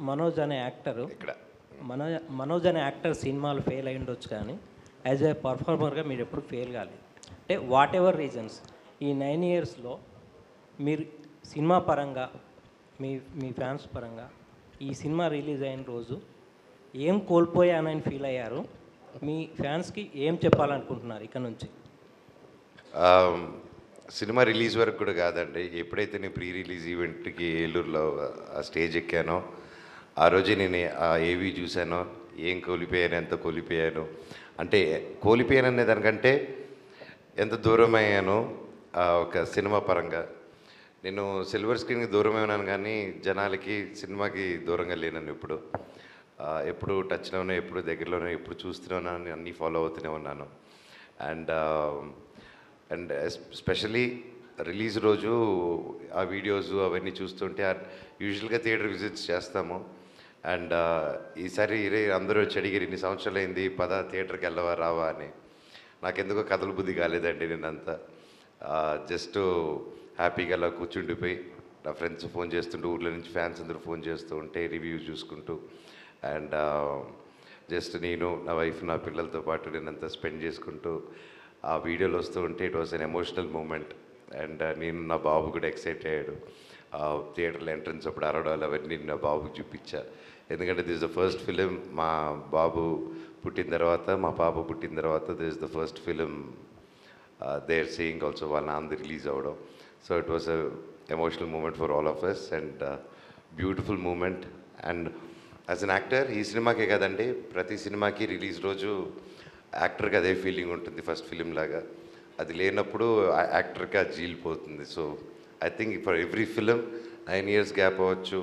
మనోజ్ అనే యాక్టరు ఇక్కడ మనోజ్ అనే యాక్టర్ సినిమాలు ఫెయిల్ అయి ఉండొచ్చు, కానీ యాజ్ ఏ పర్ఫార్మర్గా మీరు ఎప్పుడు ఫెయిల్ కాలేదు. అంటే వాట్ ఎవర్ రీజన్స్ ఈ 9 ఇయర్స్లో మీరు సినిమా పరంగా మీ మీ ఫ్యాన్స్ పరంగా ఈ సినిమా రిలీజ్ అయిన రోజు ఏం కోల్పోయానని ఫీల్ అయ్యారు, మీ ఫ్యాన్స్కి ఏం చెప్పాలనుకుంటున్నారు ఇక్కడ నుంచి? సినిమా రిలీజ్ వరకు కూడా కాదండి, ఎప్పుడైతే నేను ప్రీ రిలీజ్ ఈవెంట్కి ఏలూరులో ఆ స్టేజ్ ఎక్కానో ఆ రోజే నేను ఆ ఏవి చూశానో ఏం కోల్పోయాను, ఎంత కోల్పోయాను, అంటే కోల్పోయాను అనే దానికంటే ఎంత దూరం అయ్యాను ఒక సినిమా పరంగా. నేను సిల్వర్ స్క్రీన్కి దూరమే ఉన్నాను కానీ జనాలకి సినిమాకి దూరంగా లేనని ఎప్పుడు టచ్లోనే, ఎప్పుడు దగ్గరలోనే, ఎప్పుడు చూస్తూనే ఉన్నాను, అన్నీ ఫాలో అవుతూనే ఉన్నాను. అండ్ స్పెషలీ రిలీజ్ రోజు ఆ వీడియోస్ అవన్నీ చూస్తుంటే యూజువల్గా థియేటర్ విజిట్స్ చేస్తాము. అండ్ ఈసారి అందరూ వచ్చి అడిగారు, ఇన్ని సంవత్సరాలు అయింది పద థియేటర్కి వెళ్ళవా రావా అని. నాకెందుకో కథల బుద్ధి కాలేదండి. నేనంతా జస్ట్ హ్యాపీగా అలా కూర్చుండిపోయి నా ఫ్రెండ్స్ ఫోన్ చేస్తుంటూ, ఊళ్ళో నుంచి ఫ్యాన్స్ అందరూ ఫోన్ చేస్తూ ఉంటే రివ్యూస్ చూసుకుంటూ, అండ్ జస్ట్ నేను నా వైఫ్ నా పిల్లలతో పాటు నేనంతా స్పెండ్ చేసుకుంటూ ఆ వీడియోలు వస్తూ ఉంటే it was an emotional moment. And నేను నా బాబు కూడా ఎక్సైట్ అయ్యాడు. థియేటర్లో ఎంట్రన్స్ అప్పుడు అరవడాలు అవన్నీ నా బాబుకి చూపించా. ఎందుకంటే దిస్ ద ఫస్ట్ ఫిలిం మా బాబు పుట్టిన తర్వాత, మా పాప పుట్టిన తర్వాత this the first film they are seeing also, వాళ్ళ నాన్నది రిలీజ్ అవ్వడం. So it was a emotional moment for all of us and beautiful moment. And as an actor ఈ సినిమాకే కదండి, ప్రతి సినిమాకి రిలీజ్ రోజు యాక్టర్కి అదే ఫీలింగ్ ఉంటుంది, ఫస్ట్ ఫిలిం లాగా. అది లేనప్పుడు యాక్టర్కి అది జీలిపోతుంది. So I think for every film 9 years gap అవ్వచ్చు,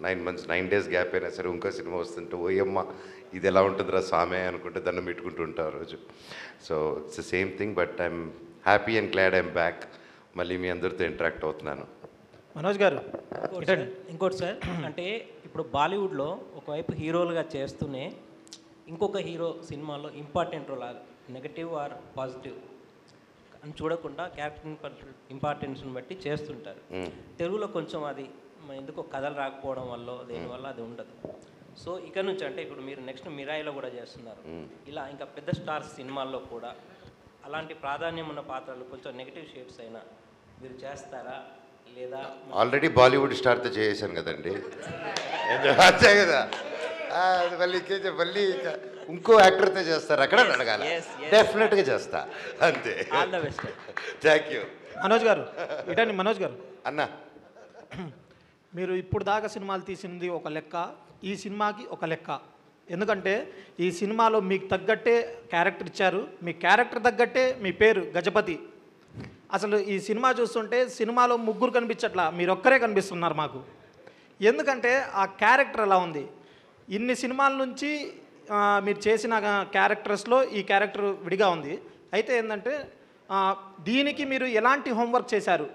9 months 9 days గ్యాప్ అయినా సరే ఇంకో సినిమా వస్తుంటే ఓయమ్మ ఇది ఎలా ఉంటుందిరా సామే అనుకుంటే దండం పెట్టుకుంటూ ఉంటాం ఆ రోజు. So it's the same thing, but I'm happy and glad I'm back. మళ్ళీ మీ అందరితో ఇంటరాక్ట్ అవుతున్నాను. మనోజ్ గారు ఇంకోటి సార్, అంటే ఇప్పుడు బాలీవుడ్లో ఒకవైపు హీరోలుగా చేస్తూనే ఇంకొక హీరో సినిమాలో important role, negative or positive అని చూడకుండా క్యారెక్టర్ ఇంపార్టెన్స్ని బట్టి చేస్తుంటారు. తెలుగులో కొంచెం అది ఎందుకో కథలు రాకపోవడం వల్ల దేనివల్ల అది ఉండదు. సో ఇక్కడ నుంచి అంటే ఇప్పుడు మీరు నెక్స్ట్ మిరాయిలో కూడా చేస్తున్నారు, ఇలా ఇంకా పెద్ద స్టార్స్ సినిమాల్లో కూడా అలాంటి ప్రాధాన్యం ఉన్న పాత్రలు కొంచెం నెగిటివ్ షేడ్స్ అయినా మీరు చేస్తారా లేదా? ఆల్రెడీ బాలీవుడ్ స్టార్తో చేసాను కదండి, అంతే కదా. మళ్ళీ ఇంకో యాక్టర్తో చేస్తారు అక్కడ అడగాలి, డెఫినెట్గా చేస్తా, అంతే. All the best. Thank you. Manoj గారు ఇటండి. మనోజ్ గారు అన్నా, మీరు ఇప్పుడు దాకా సినిమాలు తీసింది ఒక లెక్క, ఈ సినిమాకి ఒక లెక్క. ఎందుకంటే ఈ సినిమాలో మీకు తగ్గట్టే క్యారెక్టర్ ఇచ్చారు, మీ క్యారెక్టర్ తగ్గట్టే మీ పేరు గజపతి. అసలు ఈ సినిమా చూస్తుంటే సినిమాలో ముగ్గురు కనిపించట్లా, మీరు ఒక్కరే కనిపిస్తున్నారు మాకు. ఎందుకంటే ఆ క్యారెక్టర్ ఎలా ఉంది, ఇన్ని సినిమాల నుంచి మీరు చేసిన క్యారెక్టర్స్లో ఈ క్యారెక్టర్ విడిగా ఉంది. అయితే ఏంటంటే దీనికి మీరు ఎలాంటి హోంవర్క్ చేశారు?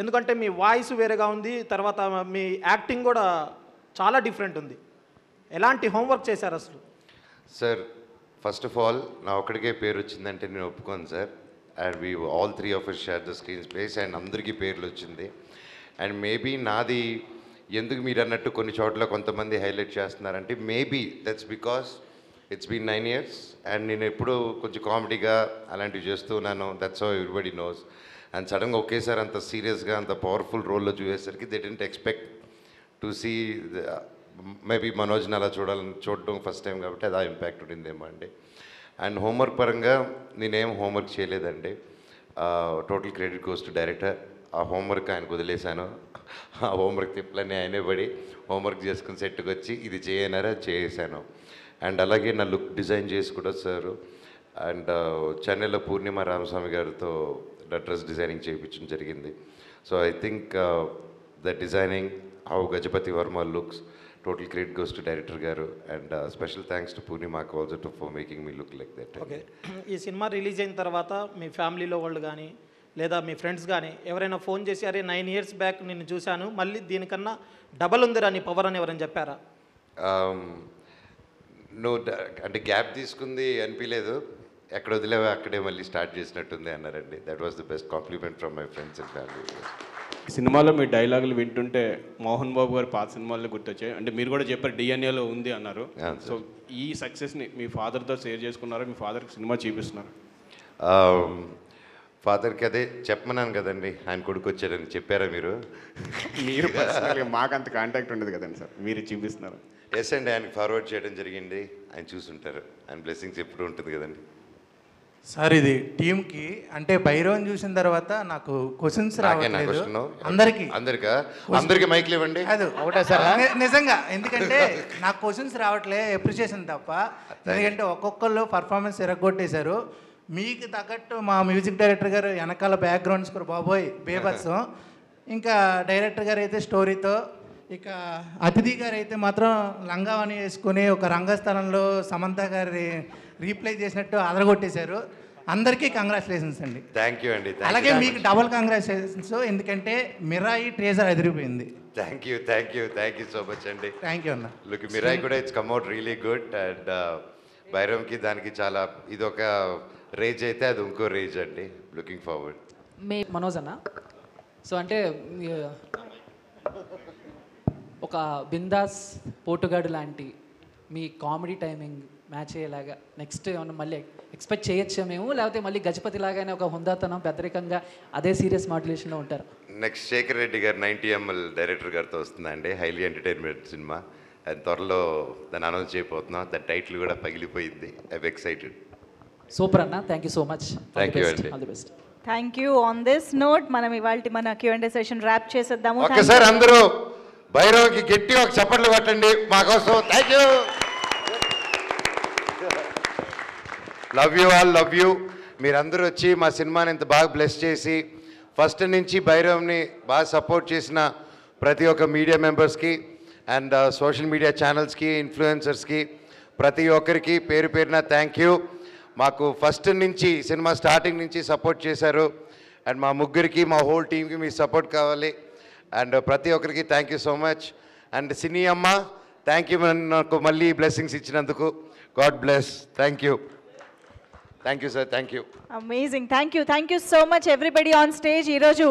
ఎందుకంటే మీ వాయిస్ వేరేగా ఉంది, తర్వాత మీ యాక్టింగ్ కూడా చాలా డిఫరెంట్ ఉంది. ఎలాంటి హోంవర్క్ చేశారు అసలు? సార్ ఫస్ట్ ఆఫ్ ఆల్ నా ఒక్కడికే పేరు వచ్చిందంటే నేను ఒప్పుకోను sir. And we all 3 of us share the screen space and అందరికీ పేర్లు వచ్చింది. అండ్ మేబీ నాది ఎందుకు మీరు అన్నట్టు కొన్ని చోట్ల కొంతమంది హైలైట్ చేస్తున్నారంటే maybe that's because it's been 9 years and నేను ఎప్పుడూ కొంచెం కామెడీగా అలాంటివి చేస్తూ ఉన్నాను. That's how everybody knows. And సడన్గా ఒకేసారి అంత సీరియస్గా అంత పవర్ఫుల్ రోల్లో చూసేసరికి they didn't expect to see. Maybe మనోజ్ని అలా చూడడం ఫస్ట్ టైం కాబట్టి అది ఆ ఇంపాక్ట్ ఉండిందేమో అండి. అండ్ హోంవర్క్ పరంగా నేనేం హోంవర్క్ చేయలేదండి. Total credit goes to director. ఆ హోంవర్క్ ఆయనకు వదిలేశాను. ఆ హోంవర్క్ తిప్పలన్నీ ఆయనే పడి హోంవర్క్ చేసుకుని సెట్కి వచ్చి ఇది చేయనారా చేసాను. అండ్ అలాగే నా లుక్ డిజైన్ చేసి కూడా సార్. అండ్ చెన్నైలో పూర్ణిమ రామస్వామి గారితో డ్రెస్ డిజైనింగ్ చేయించడం జరిగింది. So I think the designing how Gajapathi Varma looks, total credit goes to director గారు. అండ్ స్పెషల్ థ్యాంక్స్ టు పూర్ణిమాకు also for making me look like that. Okay, ఈ సినిమా రిలీజ్ అయిన తర్వాత మీ ఫ్యామిలీలో వాళ్ళు కానీ లేదా మీ ఫ్రెండ్స్ కానీ ఎవరైనా ఫోన్ చేసి అరే 9 years బ్యాక్ నిన్ను చూశాను, మళ్ళీ దీనికన్నా డబల్ ఉందిరా నీ పవర్ అని ఎవరైనా చెప్పారా? నువ్వు అంటే గ్యాప్ తీసుకుంది అనిపించలేదు, ఎక్కడ వదిలేవా అక్కడే మళ్ళీ స్టార్ట్ చేసినట్టుంది అన్నారండి. That was the best compliment from my friends and family. సినిమాలో మీ డైలాగులు వింటుంటే మోహన్ బాబు గారు పాత సినిమాల్లో గుర్తొచ్చాయి. అంటే మీరు కూడా చెప్పారు డిఎన్ఏలో ఉంది అన్నారు. సో ఈ సక్సెస్ని మీ ఫాదర్తో షేర్ చేసుకున్నారా? మీ ఫాదర్కి సినిమా చూపిస్తున్నారు? ఫాదర్కి అదే చెప్పమన్నాను కదండి, ఆయన కొడుకు వచ్చారని చెప్పారా మీరు? మీరు పర్సనల్గా మాకు అంత కాంటాక్ట్ ఉండదు కదండి సార్, మీరు చూపిస్తున్నారు. ఎస్ అండి, ఆయనకి ఫార్వర్డ్ చేయడం జరిగింది, ఆయన చూసుంటారు. ఆయన బ్లెస్సింగ్స్ ఎప్పుడు ఉంటుంది కదండి. సార్ ఇది టీంకి అంటే భైరవన్ చూసిన తర్వాత నాకు క్వశ్చన్స్ రావట్లేదు అందరికి మైక్లు ఇవ్వండి. కాదు ఒకటే సార్ నిజంగా, ఎందుకంటే నాకు క్వశ్చన్స్ రావట్లే, అప్రిషియేషన్ తప్ప. ఎందుకంటే ఒక్కొక్కళ్ళు పర్ఫార్మెన్స్ ఎరగొట్టేశారు. మీకు తగ్గట్టు మా మ్యూజిక్ డైరెక్టర్ గారు వెనకాల బ్యాక్గ్రౌండ్ స్కోర్ బాబోయ్ బేబత్సం. ఇంకా డైరెక్టర్ గారు అయితే స్టోరీతో, ఇక అతిథి గారు అయితే మాత్రం లంగావని వేసుకుని ఒక రంగస్థలంలో సమంత గారి రీప్లై చేసినట్టు అదరగొట్టేశారు. అందరికీ కంగ్రాచులేషన్స్ అండి. థ్యాంక్ యూ అండి. అలాగే మీకు డబుల్ కంగ్రాచులేషన్స్, ఎందుకంటే మిరాయి ట్రేజర్ అదిరిపోయింది. థ్యాంక్ యూ సో మచ్ అండి. థ్యాంక్ యూ అన్న. లుక్ మిరాయి కూడా it's come out really good. And భైరవంకి దానికి చాలా ఇదొక రేజ్ అయితే అది ఇంకో రేజ్ అండి. Looking forward. మనోజ్ అన్న, సో అంటే ఒక బిందాస్ పోటుగాడు లాంటి మీ కామెడీ టైమింగ్ మ్యాచ్ అయ్యేలాగా నెక్స్ట్ ఏమన్నా మళ్ళీ ఎక్స్పెక్ట్ చేయొచ్చా మేము, లేకపోతే మళ్ళీ గజపతి లాగానే ఒక హుందాతనం పెద్దరికంగా అదే సీరియస్ మాడ్యులేషన్లో ఉంటారు? నెక్స్ట్ శేఖర్ రెడ్డి గారు 90 ml డైరెక్టర్ గారితో వస్తుందండి, హైలీ ఎంటర్టైన్మెంట్ సినిమా. అది త్వరలో దాన్ని అనౌన్స్ చేయబోతున్నాం. దాని టైటిల్ కూడా పగిలిపోయింది. I excited. సూపర్ అన్న, thank you so much. Thank you అండి. All the best. Thank you. On this note మనం ఇవాళ మన Q&A సెషన్ ర్యాప్ చేసేద్దాము. ఒక్కసారి అందరూ భైరవ్కి గట్టి ఒక చప్పట్లు కొట్టండి మా కోసం. Thank you. Love you all, love you. మీరందరూ వచ్చి మా సినిమాని ఇంత బాగా బ్లెస్ చేసి ఫస్ట్ నుంచి భైరవ్ని బాగా సపోర్ట్ చేసిన ప్రతి ఒక్క మీడియా మెంబర్స్కి అండ్ సోషల్ మీడియా ఛానల్స్కి, ఇన్ఫ్లుయెన్సర్స్కి, ప్రతి ఒక్కరికి పేరు పేరున థ్యాంక్ యూ. మాకు ఫస్ట్ నుంచి సినిమా స్టార్టింగ్ నుంచి సపోర్ట్ చేశారు. అండ్ మా ముగ్గురికి, మా హోల్ టీమ్కి మీ సపోర్ట్ కావాలి. అండ్ ప్రతి ఒక్కరికి thank you so much. And సినీ అమ్మ థ్యాంక్ యూ, నాకు మళ్ళీ బ్లెస్సింగ్స్ ఇచ్చినందుకు. God bless. Thank you sir. Thank you. Amazing. Thank you so much everybody on stage. ఈరోజు